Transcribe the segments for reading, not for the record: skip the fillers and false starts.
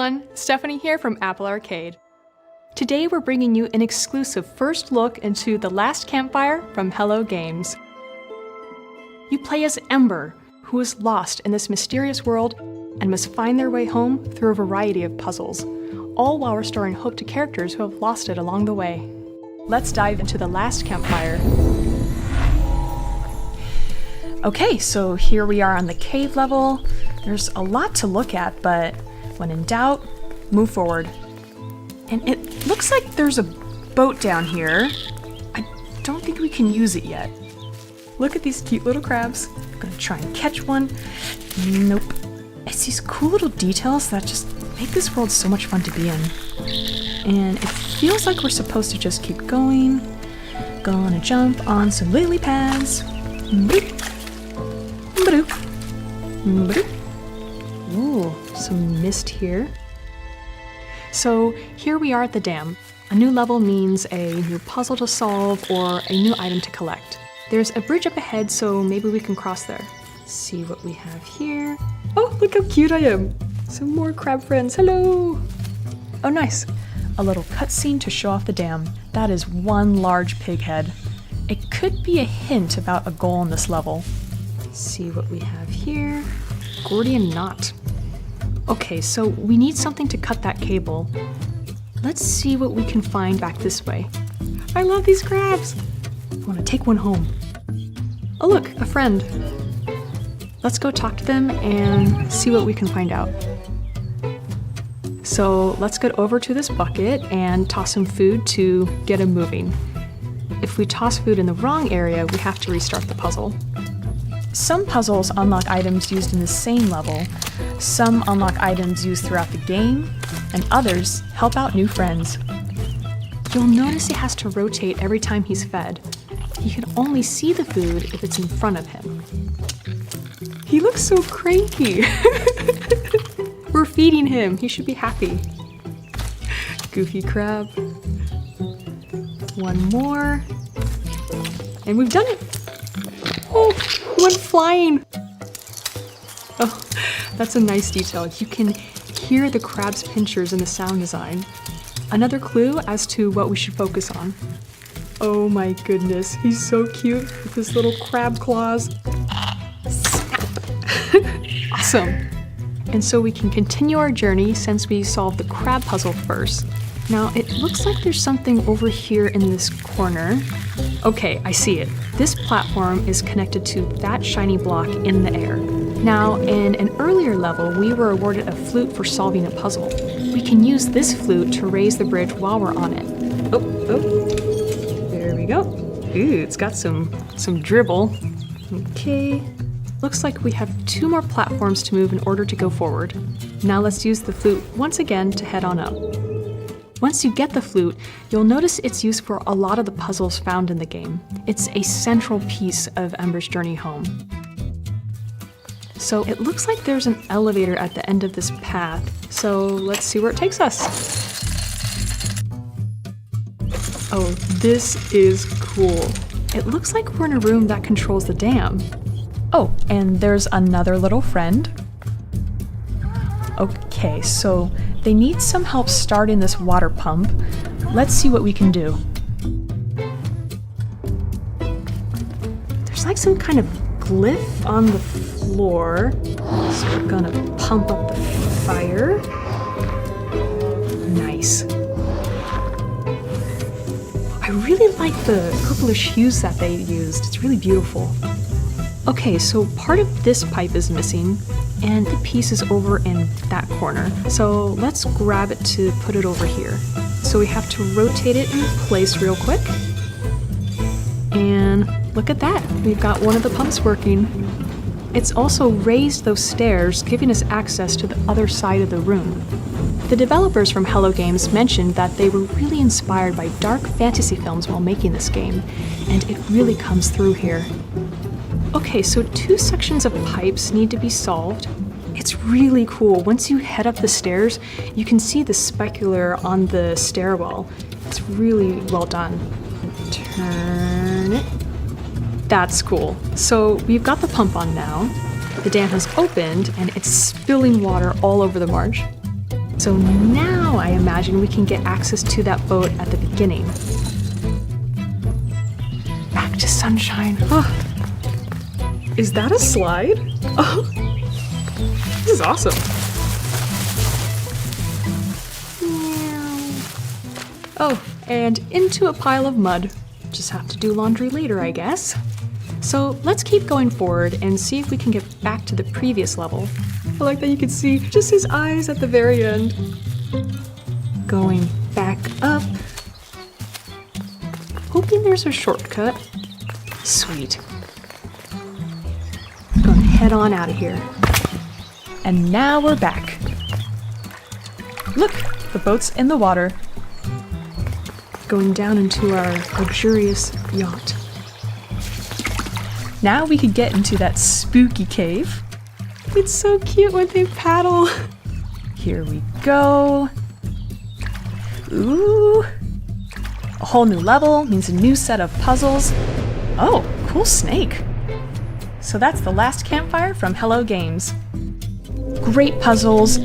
everyone, Stephanie here from Apple Arcade. Today we're bringing you an exclusive first look into The Last Campfire from Hello Games. You play as Ember, who is lost in this mysterious world and must find their way home through a variety of puzzles, all while restoring hope to characters who have lost it along the way. Let's dive into The Last Campfire. Okay, so here we are on the cave level. There's a lot to look at, but when in doubt, move forward. And it looks like there's a boat down here. I don't think we can use it yet. Look at these cute little crabs. I'm gonna try and catch one. Nope. It's these cool little details that just make this world so much fun to be in. And it feels like we're supposed to just keep going. Gonna jump on some lily pads. Ooh, some mist here. So here we are at the dam. A new level means a new puzzle to solve or a new item to collect. There's a bridge up ahead, so maybe we can cross there. See what we have here. Oh, look how cute I am. Some more crab friends, hello. Oh, nice. A little cutscene to show off the dam. That is one large pig head. It could be a hint about a goal in this level. See what we have here. Gordian knot. Okay, so we need something to cut that cable. Let's see what we can find back this way. I love these crabs. I want to take one home. Oh look, a friend. Let's go talk to them and see what we can find out. So let's get over to this bucket and toss some food to get them moving. If we toss food in the wrong area, we have to restart the puzzle. Some puzzles unlock items used in the same level, some unlock items used throughout the game, and others help out new friends. You'll notice he has to rotate every time he's fed. He can only see the food if it's in front of him. He looks so cranky. We're feeding him, he should be happy. Goofy crab. One more. And we've done it! Oh, he went flying! Oh, that's a nice detail. You can hear the crab's pinchers in the sound design. Another clue as to what we should focus on. Oh my goodness, he's so cute with his little crab claws. Awesome! And so we can continue our journey since we solved the crab puzzle first. Now, it looks like there's something over here in this corner. Okay, I see it. This platform is connected to that shiny block in the air. Now, in an earlier level, we were awarded a flute for solving a puzzle. We can use this flute to raise the bridge while we're on it. Oh, there we go. Ooh, it's got some dribble. Okay. Looks like we have 2 more platforms to move in order to go forward. Now let's use the flute once again to head on up. Once you get the flute, you'll notice its use for a lot of the puzzles found in the game. It's a central piece of Ember's journey home. So it looks like there's an elevator at the end of this path, so let's see where it takes us. Oh, this is cool. It looks like we're in a room that controls the dam. Oh, and there's another little friend. Okay, so they need some help starting this water pump. Let's see what we can do. There's like some kind of glyph on the floor. So we're gonna pump up the fire. Nice. I really like the purplish hues that they used. It's really beautiful. Okay, so part of this pipe is missing, and the piece is over in that corner. So let's grab it to put it over here. So we have to rotate it in place real quick. And look at that, we've got one of the pumps working. It's also raised those stairs, giving us access to the other side of the room. The developers from Hello Games mentioned that they were really inspired by dark fantasy films while making this game, and it really comes through here. Okay, so 2 sections of pipes need to be solved. It's really cool. Once you head up the stairs, you can see the specular on the stairwell. It's really well done. Turn it. That's cool. So we've got the pump on now. The dam has opened and it's spilling water all over the marsh. So now I imagine we can get access to that boat at the beginning. Back to sunshine. Oh. Is that a slide? Oh, this is awesome. Oh, and into a pile of mud. Just have to do laundry later, I guess. So let's keep going forward and see if we can get back to the previous level. I like that you can see just his eyes at the very end. Going back up. Hoping there's a shortcut. Sweet. Gonna head on out of here. And now we're back. Look, the boat's in the water. Going down into our luxurious yacht. Now we can get into that spooky cave. It's so cute when they paddle. Here we go. Ooh. A whole new level means a new set of puzzles. Oh, cool snake. So that's the last campfire from Hello Games. Great puzzles,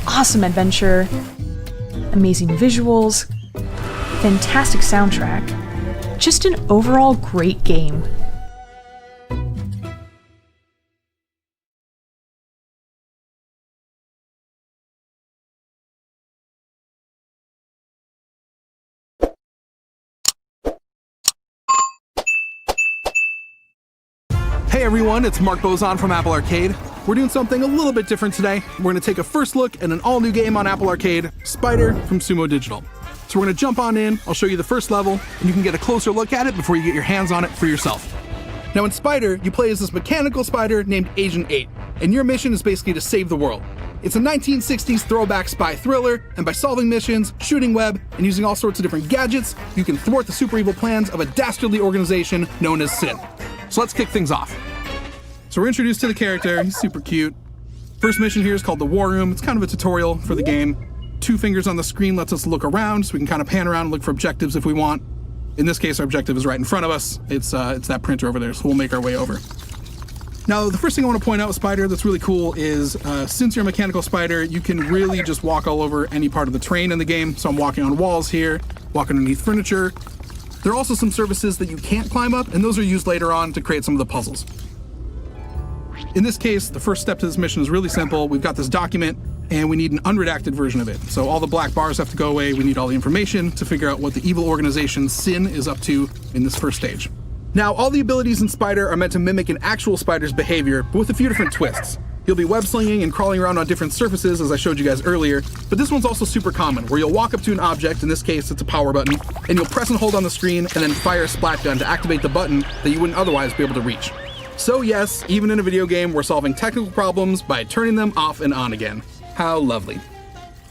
awesome adventure, amazing visuals, fantastic soundtrack. Just an overall great game. Hey everyone, it's Mark Bozon from Apple Arcade. We're doing something a little bit different today. We're going to take a first look at an all-new game on Apple Arcade, Spider from Sumo Digital. So we're going to jump on in, I'll show you the first level, and you can get a closer look at it before you get your hands on it for yourself. Now in Spider, you play as this mechanical spider named Agent 8, and your mission is basically to save the world. It's a 1960s throwback spy thriller, and by solving missions, shooting web, and using all sorts of different gadgets, you can thwart the super evil plans of a dastardly organization known as Sin. So let's kick things off. So we're introduced to the character, he's super cute. First mission here is called the War Room. It's kind of a tutorial for the game. 2 fingers on the screen lets us look around, so we can kind of pan around and look for objectives if we want. In this case, our objective is right in front of us. It's that printer over there, so we'll make our way over. Now, the first thing I want to point out with Spider that's really cool is since you're a mechanical spider, you can really just walk all over any part of the terrain in the game. So I'm walking on walls here, walking underneath furniture. There are also some surfaces that you can't climb up, and those are used later on to create some of the puzzles. In this case, the first step to this mission is really simple. We've got this document, and we need an unredacted version of it. So all the black bars have to go away. We need all the information to figure out what the evil organization Sin is up to in this first stage. Now, all the abilities in Spider are meant to mimic an actual spider's behavior, but with a few different twists. You'll be web slinging and crawling around on different surfaces, as I showed you guys earlier, but this one's also super common, where you'll walk up to an object, in this case it's a power button, and you'll press and hold on the screen and then fire a splat gun to activate the button that you wouldn't otherwise be able to reach. So yes, even in a video game, we're solving technical problems by turning them off and on again. How lovely.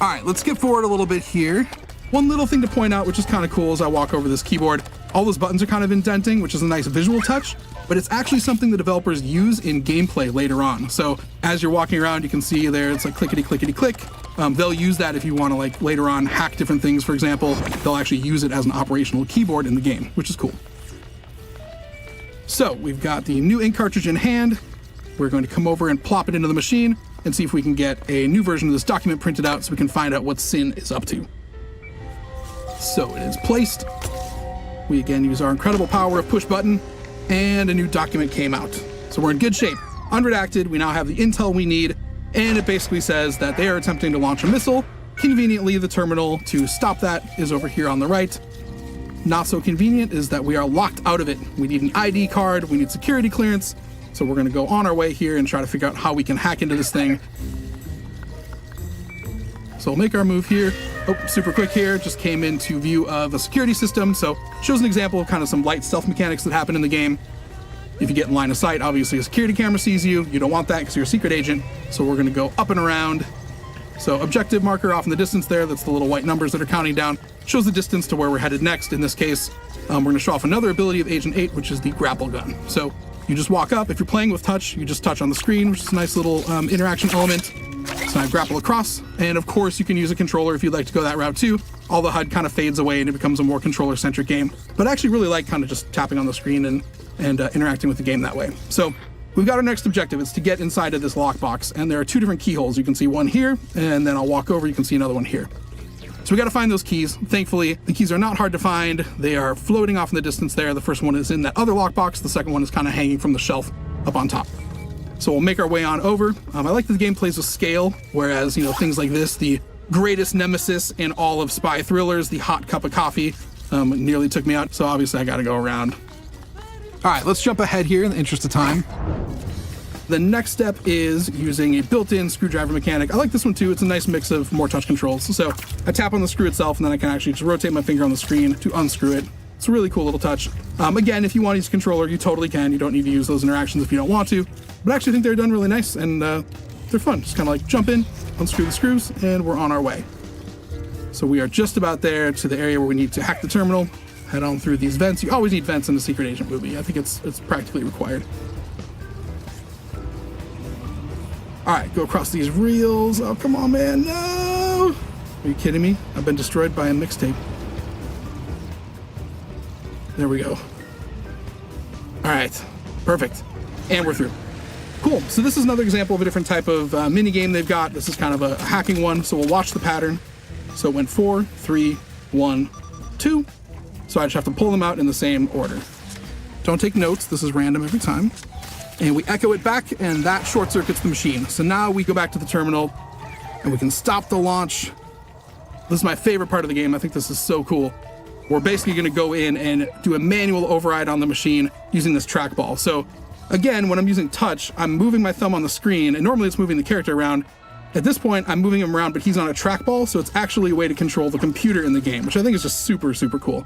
All right, let's skip forward a little bit here. One little thing to point out, which is kind of cool as I walk over this keyboard, all those buttons are kind of indenting, which is a nice visual touch, but it's actually something the developers use in gameplay later on. So as you're walking around, you can see there, it's like clickety, clickety, click. They'll use that if you want to like later on hack different things, for example. They'll actually use it as an operational keyboard in the game, which is cool. So we've got the new ink cartridge in hand. We're going to come over and plop it into the machine and see if we can get a new version of this document printed out so we can find out what Sin is up to. So it is placed. We again use our incredible power of push button, and a new document came out. So we're in good shape. Unredacted, we now have the intel we need, and it basically says that they are attempting to launch a missile. Conveniently, the terminal to stop that is over here on the right. Not so convenient is that we are locked out of it. We need an ID card, we need security clearance, so we're gonna go on our way here and try to figure out how we can hack into this thing. So we'll make our move here. Oh, super quick here, just came into view of a security system, so shows an example of kind of some light stealth mechanics that happen in the game. If you get in line of sight, obviously a security camera sees you. You don't want that because you're a secret agent, so we're gonna go up and around. So objective marker off in the distance there, that's the little white numbers that are counting down, shows the distance to where we're headed next. In this case, we're gonna show off another ability of Agent 8, which is the grapple gun. So you just walk up. If you're playing with touch, you just touch on the screen, which is a nice little interaction element. So I grapple across, and of course you can use a controller if you'd like to go that route too. All the HUD kind of fades away and it becomes a more controller-centric game. But I actually really like kind of just tapping on the screen and interacting with the game that way. So we've got our next objective. It's to get inside of this lockbox, and there are 2 different keyholes. You can see one here, and then I'll walk over, you can see another one here. So we got to find those keys. Thankfully, the keys are not hard to find. They are floating off in the distance there. The first one is in that other lockbox. The second one is kind of hanging from the shelf up on top. So we'll make our way on over. I like that the game plays with scale, whereas, things like this, the greatest nemesis in all of spy thrillers, the hot cup of coffee, nearly took me out. So obviously I got to go around. All right, let's jump ahead here in the interest of time. The next step is using a built-in screwdriver mechanic. I like this one too. It's a nice mix of more touch controls. So I tap on the screw itself, and then I can actually just rotate my finger on the screen to unscrew it. It's a really cool little touch. Again, if you want to use a controller, you totally can. You don't need to use those interactions if you don't want to. But I actually think they're done really nice, and they're fun. Just kind of like jump in, unscrew the screws, and we're on our way. So we are just about there to the area where we need to hack the terminal. Head on through these vents. You always need vents in a secret agent movie. I think it's practically required. All right, go across these reels. Oh, come on, man, no! Are you kidding me? I've been destroyed by a mixtape. There we go. All right, perfect. And we're through. Cool, so this is another example of a different type of mini game they've got. This is kind of a hacking one, so we'll watch the pattern. So it went 4, 3, 1, 2. So I just have to pull them out in the same order. Don't take notes, this is random every time. And we echo it back, and that short circuits the machine. So now we go back to the terminal, and we can stop the launch. This is my favorite part of the game. I think this is so cool. We're basically going to go in and do a manual override on the machine using this trackball. So again, when I'm using touch, I'm moving my thumb on the screen, and normally it's moving the character around. At this point, I'm moving him around, but he's on a trackball, so it's actually a way to control the computer in the game, which I think is just super, super cool.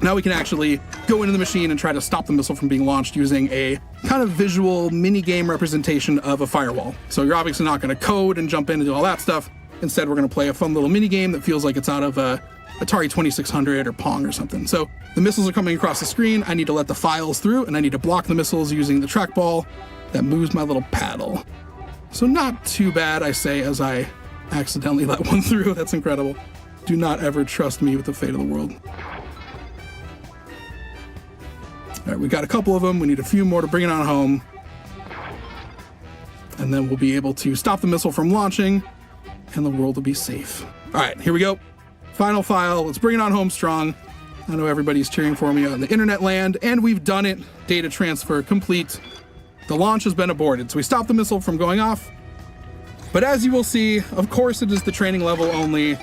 Now we can actually go into the machine and try to stop the missile from being launched using a kind of visual mini-game representation of a firewall. So you're obviously not going to code and jump in and do all that stuff. Instead, we're going to play a fun little mini-game that feels like it's out of Atari 2600 or Pong or something. So the missiles are coming across the screen. I need to let the files through, and I need to block the missiles using the trackball that moves my little paddle. So not too bad, I say, as I accidentally let one through. That's incredible. Do not ever trust me with the fate of the world. All right, we got a couple of them. We need a few more to bring it on home. And then we'll be able to stop the missile from launching, and the world will be safe. All right, here we go. Final file. Let's bring it on home strong. I know everybody's cheering for me on the internet land, and we've done it. Data transfer complete. The launch has been aborted, so we stopped the missile from going off. But as you will see, of course it is the training level only.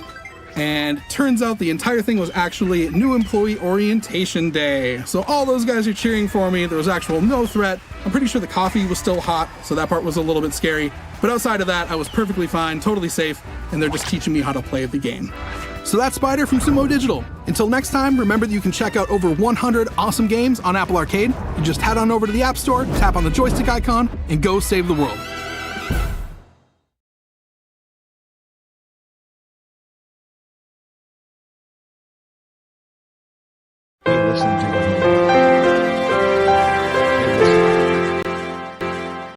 And turns out the entire thing was actually New Employee Orientation Day. So all those guys are cheering for me. There was actual no threat. I'm pretty sure the coffee was still hot, so that part was a little bit scary. But outside of that, I was perfectly fine, totally safe, and they're just teaching me how to play the game. So that's Spider from Sumo Digital. Until next time, remember that you can check out over 100 awesome games on Apple Arcade. You just head on over to the App Store, tap on the joystick icon, and go save the world.